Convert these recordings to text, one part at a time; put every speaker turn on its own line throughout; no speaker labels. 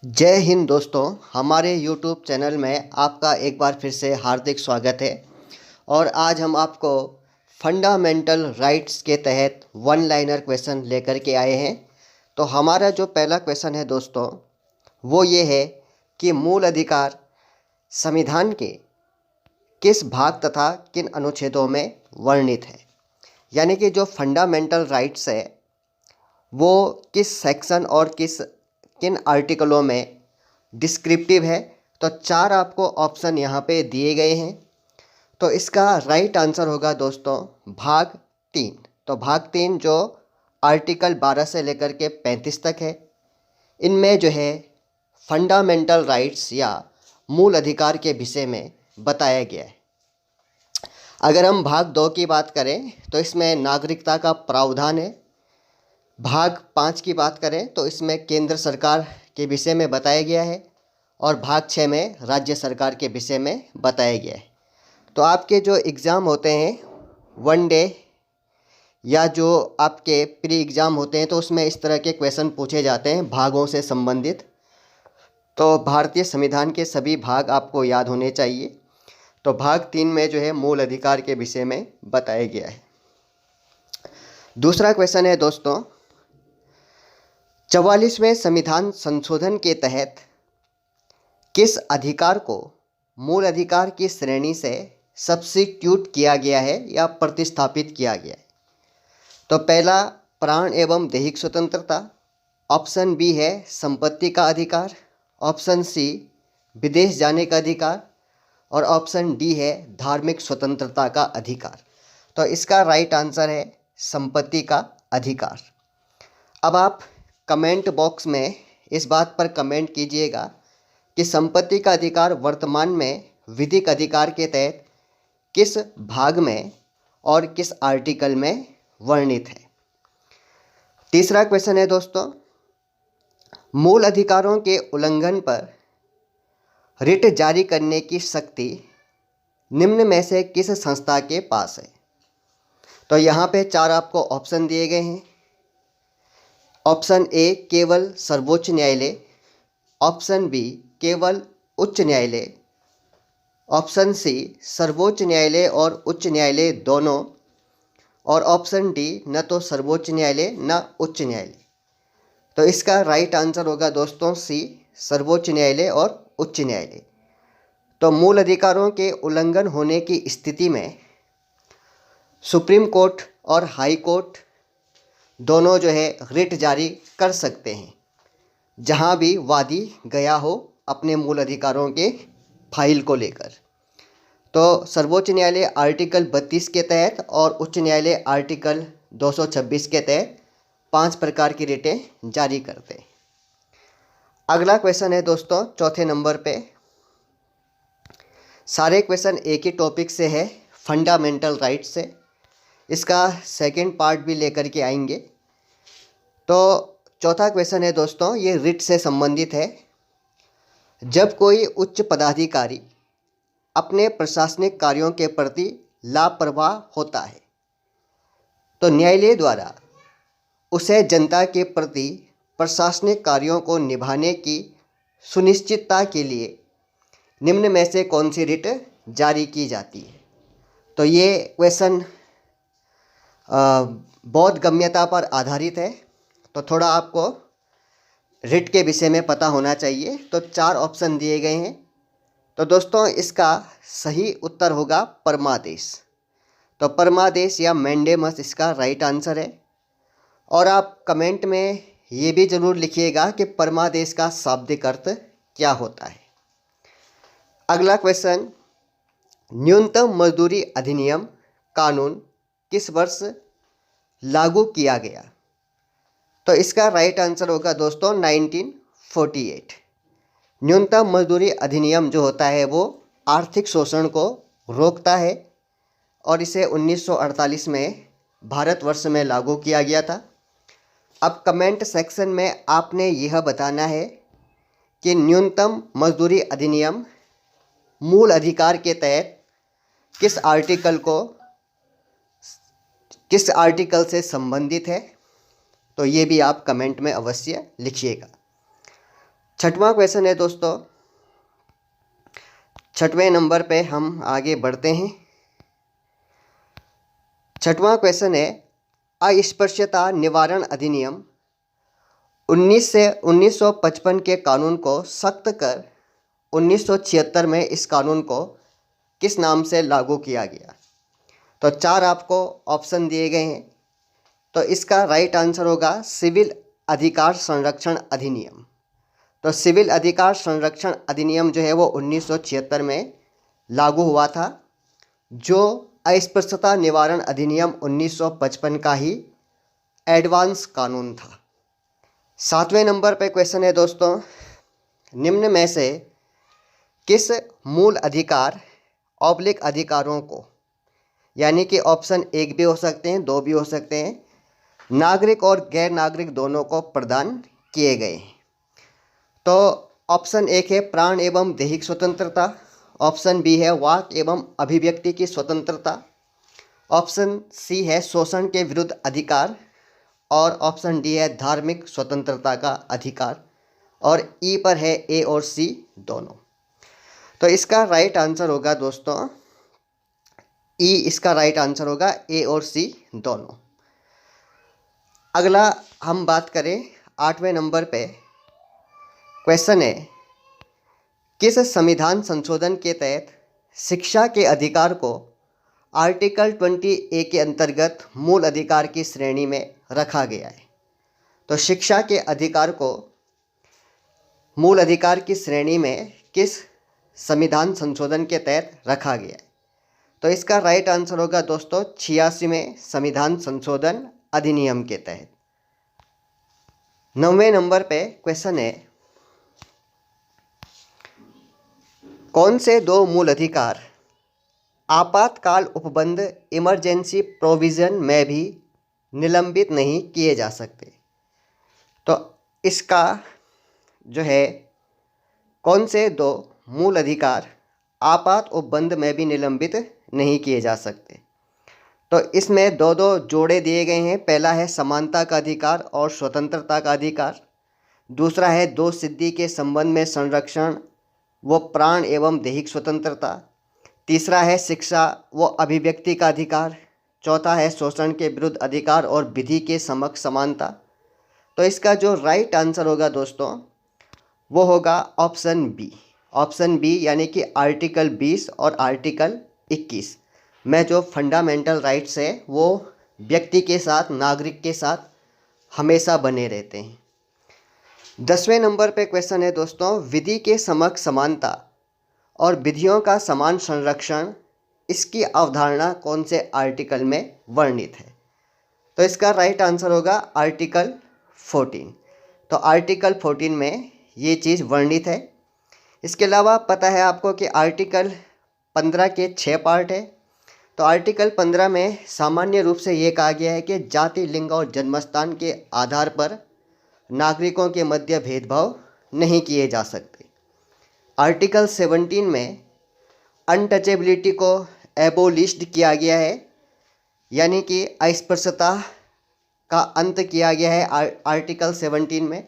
जय हिंद दोस्तों। हमारे YouTube चैनल में आपका एक बार फिर से हार्दिक स्वागत है। और आज हम आपको फंडामेंटल राइट्स के तहत वन लाइनर क्वेश्चन लेकर के आए हैं। तो हमारा जो पहला क्वेश्चन है दोस्तों, वो ये है कि मूल अधिकार संविधान के किस भाग तथा किन अनुच्छेदों में वर्णित है। यानी कि जो फंडामेंटल राइट्स है वो किस सेक्शन और किन आर्टिकलों में डिस्क्रिप्टिव है। तो चार आपको ऑप्शन यहाँ पे दिए गए हैं। तो इसका राइट आंसर होगा दोस्तों भाग 3। तो भाग 3 जो आर्टिकल 12 से लेकर के 35 तक है, इनमें जो है फंडामेंटल राइट्स या मूल अधिकार के विषय में बताया गया है। अगर हम भाग 2 की बात करें तो इसमें नागरिकता का प्रावधान है। भाग 5 की बात करें तो इसमें केंद्र सरकार के विषय में बताया गया है और भाग 6 में राज्य सरकार के विषय में बताया गया है। तो आपके जो एग्ज़ाम होते हैं वन डे या जो आपके प्री एग्ज़ाम होते हैं तो उसमें इस तरह के क्वेश्चन पूछे जाते हैं भागों से संबंधित। तो भारतीय संविधान के सभी भाग आपको याद होने चाहिए। तो भाग 3 में जो है मूल अधिकार के विषय में बताया गया है। दूसरा क्वेश्चन है दोस्तों, 44वें संविधान संशोधन के तहत किस अधिकार को मूल अधिकार की श्रेणी से सब्स्टिट्यूट किया गया है या प्रतिस्थापित किया गया है। तो पहला प्राण एवं दैहिक स्वतंत्रता, ऑप्शन बी है संपत्ति का अधिकार, ऑप्शन सी विदेश जाने का अधिकार और ऑप्शन डी है धार्मिक स्वतंत्रता का अधिकार। तो इसका राइट आंसर है संपत्ति का अधिकार। अब आप कमेंट बॉक्स में इस बात पर कमेंट कीजिएगा कि संपत्ति का अधिकार वर्तमान में विधिक अधिकार के तहत किस भाग में और किस आर्टिकल में वर्णित है। तीसरा क्वेश्चन है दोस्तों, मूल अधिकारों के उल्लंघन पर रिट जारी करने की शक्ति निम्न में से किस संस्था के पास है। तो यहाँ पे चार आपको ऑप्शन दिए गए हैं। ऑप्शन ए केवल सर्वोच्च न्यायालय, ऑप्शन बी केवल उच्च न्यायालय, ऑप्शन सी सर्वोच्च न्यायालय और उच्च न्यायालय दोनों, और ऑप्शन डी न तो सर्वोच्च न्यायालय न उच्च न्यायालय। तो इसका राइट आंसर होगा दोस्तों सी सर्वोच्च न्यायालय और उच्च न्यायालय। तो मूल अधिकारों के उल्लंघन होने की स्थिति में सुप्रीम कोर्ट और हाई कोर्ट दोनों जो है रिट जारी कर सकते हैं जहां भी वादी गया हो अपने मूल अधिकारों के फाइल को लेकर। तो सर्वोच्च न्यायालय आर्टिकल 32 के तहत और उच्च न्यायालय आर्टिकल 226 के तहत 5 प्रकार की रिटें जारी करते हैं। अगला क्वेश्चन है दोस्तों चौथे नंबर पे। सारे क्वेश्चन एक ही टॉपिक से है, फंडामेंटल राइट से। इसका सेकंड पार्ट भी लेकर के आएंगे। तो चौथा क्वेश्चन है दोस्तों, ये रिट से संबंधित है। जब कोई उच्च पदाधिकारी अपने प्रशासनिक कार्यों के प्रति लापरवाह होता है तो न्यायालय द्वारा उसे जनता के प्रति प्रशासनिक कार्यों को निभाने की सुनिश्चितता के लिए निम्न में से कौन सी रिट जारी की जाती है। तो ये क्वेश्चन बहुत गम्यता पर आधारित है, तो थोड़ा आपको रिट के विषय में पता होना चाहिए। तो चार ऑप्शन दिए गए हैं। तो दोस्तों इसका सही उत्तर होगा परमादेश। तो परमादेश या मैंडेमस इसका राइट आंसर है। और आप कमेंट में ये भी ज़रूर लिखिएगा कि परमादेश का शाब्दिक अर्थ क्या होता है। अगला क्वेश्चन, न्यूनतम मजदूरी अधिनियम कानून किस वर्ष लागू किया गया। तो इसका राइट आंसर होगा दोस्तों 1948। न्यूनतम मजदूरी अधिनियम जो होता है वो आर्थिक शोषण को रोकता है और इसे 1948 में भारतवर्ष में लागू किया गया था। अब कमेंट सेक्शन में आपने यह बताना है कि न्यूनतम मजदूरी अधिनियम मूल अधिकार के तहत किस आर्टिकल से संबंधित है। तो ये भी आप कमेंट में अवश्य लिखिएगा। छठवां क्वेश्चन है दोस्तों, छठवें नंबर पे हम आगे बढ़ते हैं। छठवां क्वेश्चन है, अस्पृश्यता निवारण अधिनियम 1955 के कानून को सख्त कर 1976 में इस कानून को किस नाम से लागू किया गया? तो 4 आपको ऑप्शन दिए गए हैं। तो इसका राइट आंसर होगा सिविल अधिकार संरक्षण अधिनियम। तो सिविल अधिकार संरक्षण अधिनियम जो है वो 1976 में लागू हुआ था, जो अस्पृश्यता निवारण अधिनियम 1955 का ही एडवांस कानून था। 7वें नंबर पे क्वेश्चन है दोस्तों, निम्न में से किस मूल अधिकार ऑब्लिक अधिकारों को, यानी कि ऑप्शन 1 भी हो सकते हैं, 2 भी हो सकते हैं, नागरिक और गैर नागरिक दोनों को प्रदान किए गए हैं? तो ऑप्शन 1 है प्राण एवं दैहिक स्वतंत्रता, ऑप्शन बी है वाक एवं अभिव्यक्ति की स्वतंत्रता, ऑप्शन सी है शोषण के विरुद्ध अधिकार, और ऑप्शन डी है धार्मिक स्वतंत्रता का अधिकार, और ई पर है ए और सी दोनों। तो इसका राइट आंसर होगा दोस्तों ई, इसका राइट आंसर होगा ए और सी दोनों। अगला हम बात करें 8वें नंबर पे, क्वेश्चन है किस संविधान संशोधन के तहत शिक्षा के अधिकार को आर्टिकल 20A के अंतर्गत मूल अधिकार की श्रेणी में रखा गया है? तो शिक्षा के अधिकार को मूल अधिकार की श्रेणी में किस संविधान संशोधन के तहत रखा गया है? तो इसका राइट आंसर होगा दोस्तों 86वें संविधान संशोधन अधिनियम के तहत। 9वें नंबर पे क्वेश्चन है, कौन से 2 मूल अधिकार आपातकाल उपबंध इमरजेंसी प्रोविज़न में भी निलंबित नहीं किए जा सकते? तो इसका जो है कौन से 2 मूल अधिकार आपात उपबंध में भी निलंबित नहीं किए जा सकते? तो इसमें 2 जोड़े दिए गए हैं। पहला है समानता का अधिकार और स्वतंत्रता का अधिकार, दूसरा है 2 सिद्धि के संबंध में संरक्षण वो प्राण एवं दैहिक स्वतंत्रता, तीसरा है शिक्षा व अभिव्यक्ति का अधिकार, चौथा है शोषण के विरुद्ध अधिकार और विधि के समक्ष समानता। तो इसका जो राइट आंसर होगा दोस्तों वो होगा ऑप्शन बी। ऑप्शन बी यानी कि आर्टिकल 20 और आर्टिकल 21 में जो फंडामेंटल राइट्स है वो व्यक्ति के साथ, नागरिक के साथ हमेशा बने रहते हैं। 10वें नंबर पे क्वेश्चन है दोस्तों, विधि के समक्ष समानता और विधियों का समान संरक्षण, इसकी अवधारणा कौन से आर्टिकल में वर्णित है? तो इसका राइट आंसर होगा आर्टिकल 14। तो आर्टिकल 14 में ये चीज़ वर्णित है। इसके अलावा पता है आपको कि आर्टिकल 15 के 6 पार्ट है। तो आर्टिकल 15 में सामान्य रूप से ये कहा गया है कि जाति, लिंग और जन्मस्थान के आधार पर नागरिकों के मध्य भेदभाव नहीं किए जा सकते। आर्टिकल 17 में अनटचेबिलिटी को एबोलिश्ड किया गया है, यानी कि अस्पृश्यता का अंत किया गया है आर्टिकल 17 में।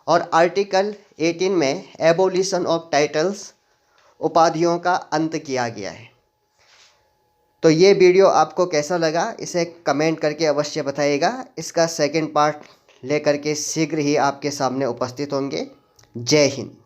और आर्टिकल 18 में एबोलिशन ऑफ टाइटल्स, उपाधियों का अंत किया गया है। तो ये वीडियो आपको कैसा लगा इसे कमेंट करके अवश्य बताइएगा। इसका सेकंड पार्ट लेकर के शीघ्र ही आपके सामने उपस्थित होंगे। जय हिंद।